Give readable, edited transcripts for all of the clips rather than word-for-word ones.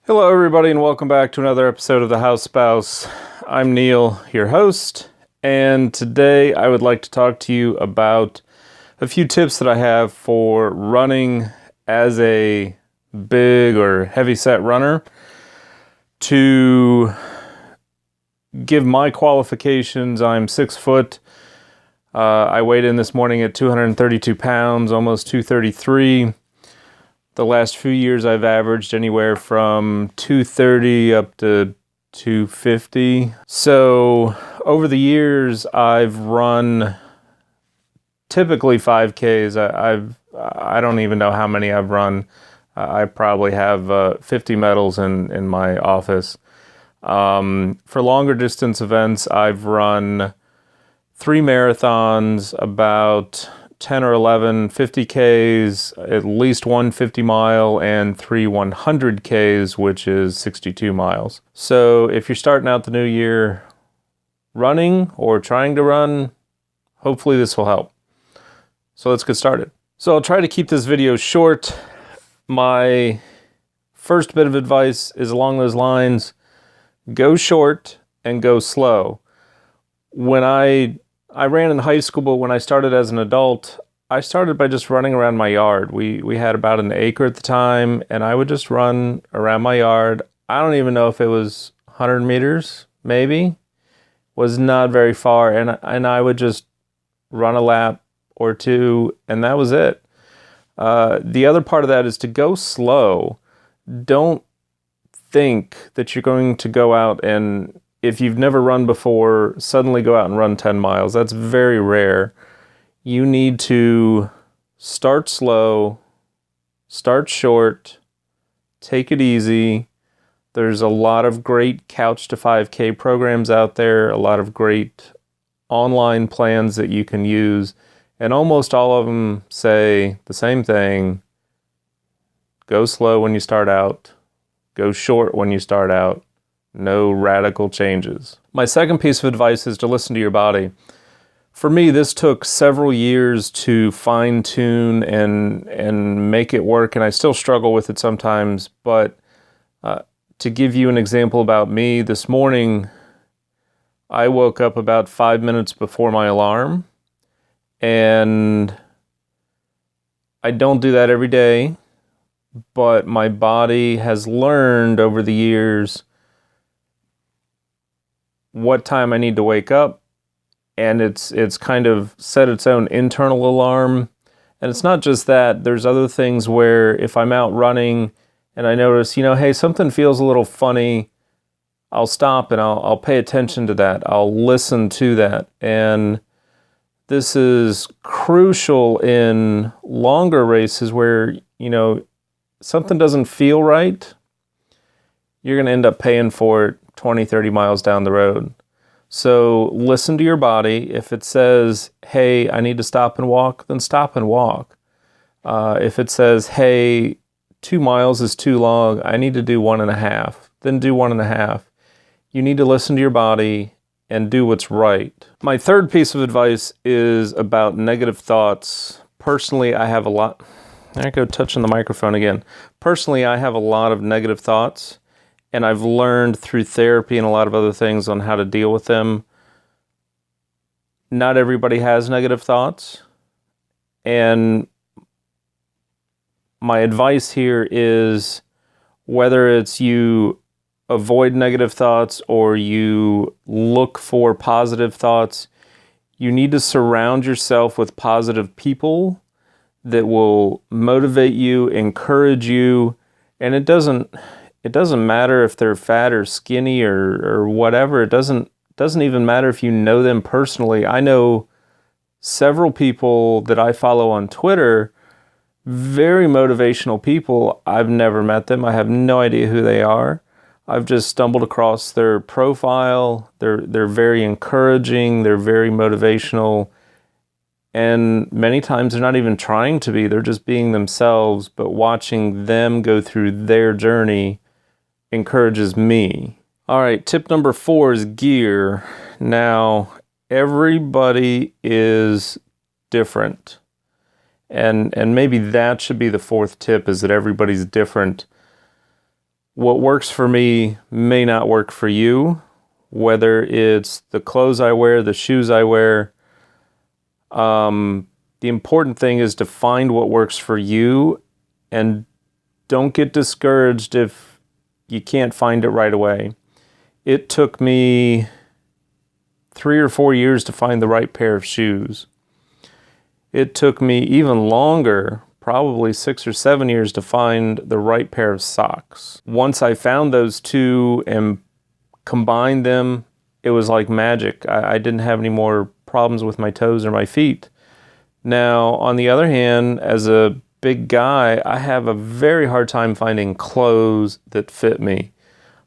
Hello everybody and welcome back to another episode of The House Spouse. I'm Neil, your host, and today I would like to talk to you about a few tips that I have for running as a big or heavyset runner. To give my qualifications, I'm 6 foot. I weighed in this morning at 232 pounds, almost 233. The last few years I've averaged anywhere from 230 up to 250. So over the years I've run typically 5Ks. I don't even know how many I've run. I probably have 50 medals in my office. For longer distance events, I've run 3 marathons, about 10 or 11 50Ks, at least one 50-mile, and 3 100Ks, which is 62 miles. So if you're starting out the new year running or trying to run, hopefully this will help. So let's get started. So I'll try to keep this video short. My first bit of advice is along those lines: go short and go slow. When I ran in high school, but when I started as an adult, I started by just running around my yard. We had about an acre at the time, and I would just run around my yard. I don't even know if it was 100 meters, maybe. Was not very far, and I would just run a lap or two, and that was it. The other part of that is to go slow. Don't think that you're going to go out and, if you've never run before, suddenly go out and run 10 miles. That's very rare. You need to start slow, start short, take it easy. There's a lot of great couch to 5K programs out there, a lot of great online plans that you can use, and almost all of them say the same thing: go slow when you start out, go short when you start out. No radical changes. My second piece of advice is to listen to your body. For me, this took several years to fine-tune and make it work, and I still struggle with it sometimes. But to give you an example about me, this morning I woke up about 5 minutes before my alarm, and I don't do that every day, but my body has learned over the years what time I need to wake up, and it's kind of set its own internal alarm. And it's not just that. There's other things where if I'm out running and I notice, hey, something feels a little funny, I'll stop and I'll pay attention to that. I'll listen to that. And this is crucial in longer races where, something doesn't feel right. You're going to end up paying for it 20, 30 miles down the road. So listen to your body. If it says, hey, I need to stop and walk, then stop and walk. If it says, hey, 2 miles is too long, I need to do 1.5, then do 1.5. You need to listen to your body and do what's right. My third piece of advice is about negative thoughts. Personally, I have a lot. There I go, touching the microphone again. Personally, I have a lot of negative thoughts. And I've learned through therapy and a lot of other things on how to deal with them. Not everybody has negative thoughts. And my advice here is, whether it's you avoid negative thoughts or you look for positive thoughts, you need to surround yourself with positive people that will motivate you, encourage you, and it doesn't matter if they're fat or skinny or whatever. It doesn't even matter if you know them personally. I know several people that I follow on Twitter, very motivational people. I've never met them. I have no idea who they are. I've just stumbled across their profile. They're very encouraging. They're very motivational. And many times they're not even trying to be. They're just being themselves. But watching them go through their journey encourages me. All right, tip number 4 is gear. Now, everybody is different. And maybe that should be the 4th tip, is that everybody's different. What works for me may not work for you, whether it's the clothes I wear, the shoes I wear. The important thing is to find what works for you, and don't get discouraged if you can't find it right away. It took me 3 or 4 years to find the right pair of shoes. It took me even longer, probably 6 or 7 years, to find the right pair of socks. Once I found those two and combined them, it was like magic. I didn't have any more problems with my toes or my feet. Now, on the other hand, as a big guy, I have a very hard time finding clothes that fit me.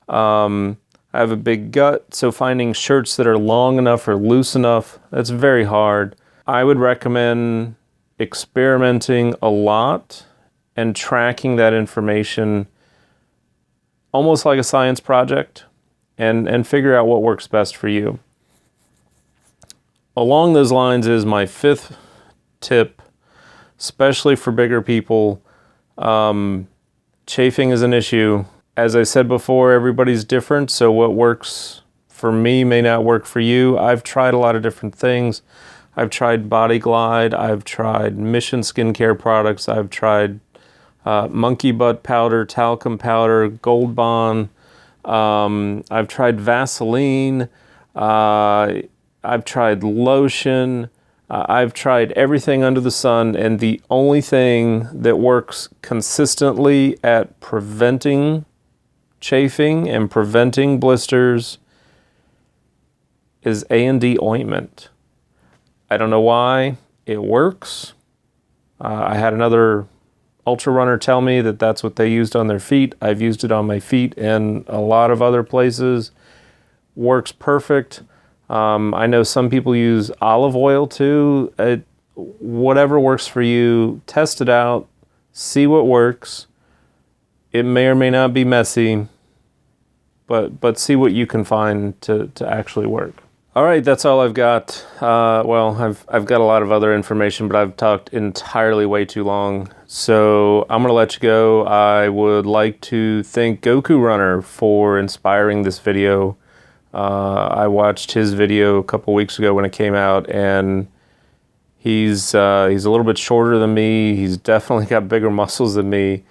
I have a big gut, so finding shirts that are long enough or loose enough, that's very hard. I would recommend experimenting a lot and tracking that information almost like a science project, and figure out what works best for you. Along those lines is my 5th tip, especially for bigger people. Chafing is an issue. As I said before, everybody's different, so what works for me may not work for you. I've tried a lot of different things. I've tried Body Glide, I've tried Mission skincare products, I've tried monkey butt powder, talcum powder, Gold Bond. I've tried Vaseline. I've tried lotion. I've tried everything under the sun, and the only thing that works consistently at preventing chafing and preventing blisters is A&D ointment. I don't know why it works. I had another ultra runner tell me that that's what they used on their feet. I've used it on my feet and a lot of other places. Works perfect. I know some people use olive oil too. Whatever works for you, test it out, see what works. It may or may not be messy, but see what you can find to actually work. All right, that's all I've got. Well, I've got a lot of other information, but I've talked entirely way too long. So I'm gonna let you go. I would like to thank Goku Runner for inspiring this video. I watched his video a couple weeks ago when it came out, and he's a little bit shorter than me. He's definitely got bigger muscles than me.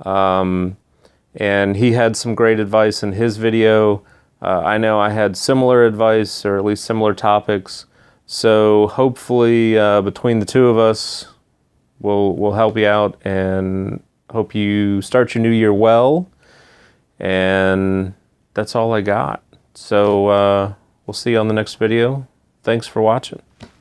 And he had some great advice in his video. I know I had similar advice, or at least similar topics. So hopefully between the two of us, we'll help you out, and hope you start your new year well. And that's all I got. So we'll see you on the next video. Thanks for watching.